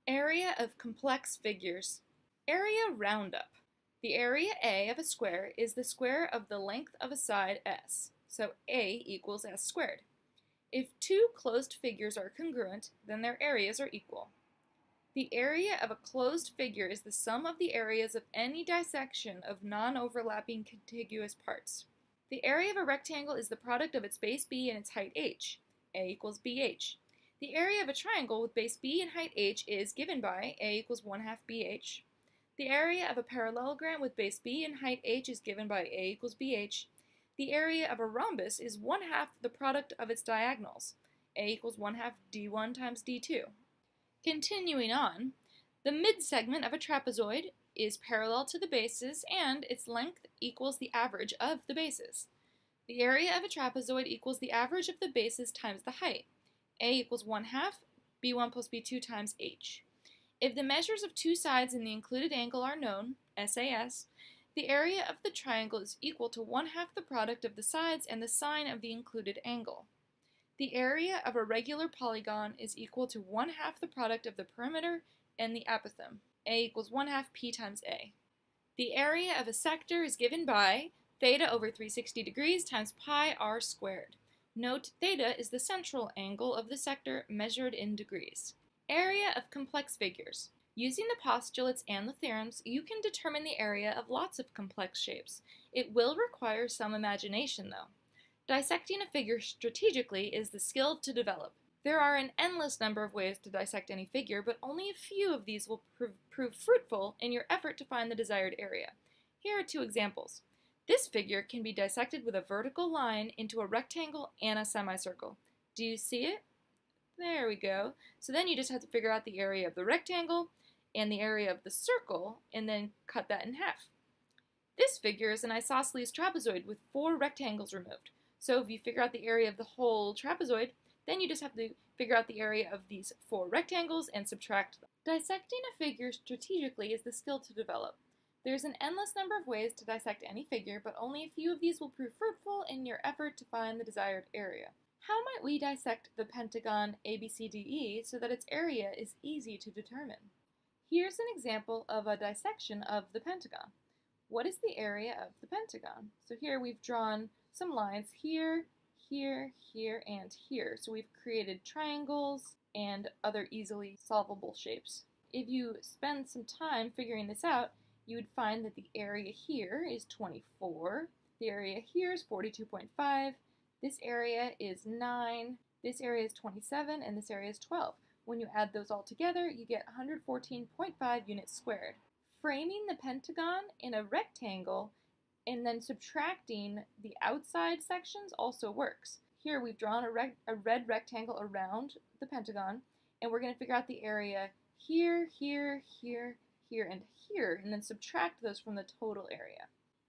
Area of complex figures. Area roundup. The area A of a square is the square of the length of a side S, so A equals S squared. If two closed figures are congruent, then their areas are equal. The area of a closed figure is the sum of the areas of any dissection of non-overlapping contiguous parts. The area of a rectangle is the product of its base B and its height h. A equals BH. The area of a triangle with base B and height h is given by A equals 1/2 BH. The area of a parallelogram with base B and height h is given by A equals BH. The area of a rhombus is 1/2 the product of its diagonals. A equals 1/2 D1 times D2. Continuing on, the midsegment of a trapezoid is parallel to the bases and its length equals the average of the bases. The area of a trapezoid equals the average of the bases times the height. A equals 1/2 B1 plus B2 times h. If the measures of two sides in the included angle are known, SAS, the area of the triangle is equal to 1/2 the product of the sides and the sine of the included angle. The area of a regular polygon is equal to 1/2 the product of the perimeter and the apothem. A equals 1/2 P times A. The area of a sector is given by theta over 360 degrees times pi r squared. Note, theta is the central angle of the sector measured in degrees. Area of complex figures. Using the postulates and the theorems, you can determine the area of lots of complex shapes. It will require some imagination, though. Dissecting a figure strategically is the skill to develop. There are an endless number of ways to dissect any figure, but only a few of these will prove fruitful in your effort to find the desired area. Here are two examples. This figure can be dissected with a vertical line into a rectangle and a semicircle. Do you see it? There we go. So then you just have to figure out the area of the rectangle and the area of the circle and then cut that in half. This figure is an isosceles trapezoid with 4 rectangles removed. So if you figure out the area of the whole trapezoid, then you just have to figure out the area of these 4 rectangles and subtract them. Dissecting a figure strategically is the skill to develop. There's an endless number of ways to dissect any figure, but only a few of these will prove fruitful in your effort to find the desired area. How might we dissect the pentagon ABCDE so that its area is easy to determine? Here's an example of a dissection of the pentagon. What is the area of the pentagon? So here we've drawn some lines here, here, here, and here. So we've created triangles and other easily solvable shapes. If you spend some time figuring this out, you would find that the area here is 24, the area here is 42.5, this area is 9, this area is 27, and this area is 12. When you add those all together, you get 114.5 units squared. Framing the pentagon in a rectangle and then subtracting the outside sections also works. Here we've drawn a red rectangle around the pentagon, and we're going to figure out the area here, here, here, here, and here, and then subtract those from the total area.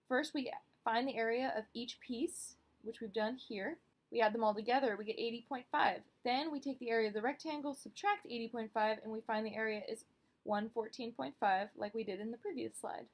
First, we find the area of each piece, which we've done here. We add them all together, we get 80.5. Then we take the area of the rectangle, subtract 80.5, and we find the area is 114.5, like we did in the previous slide.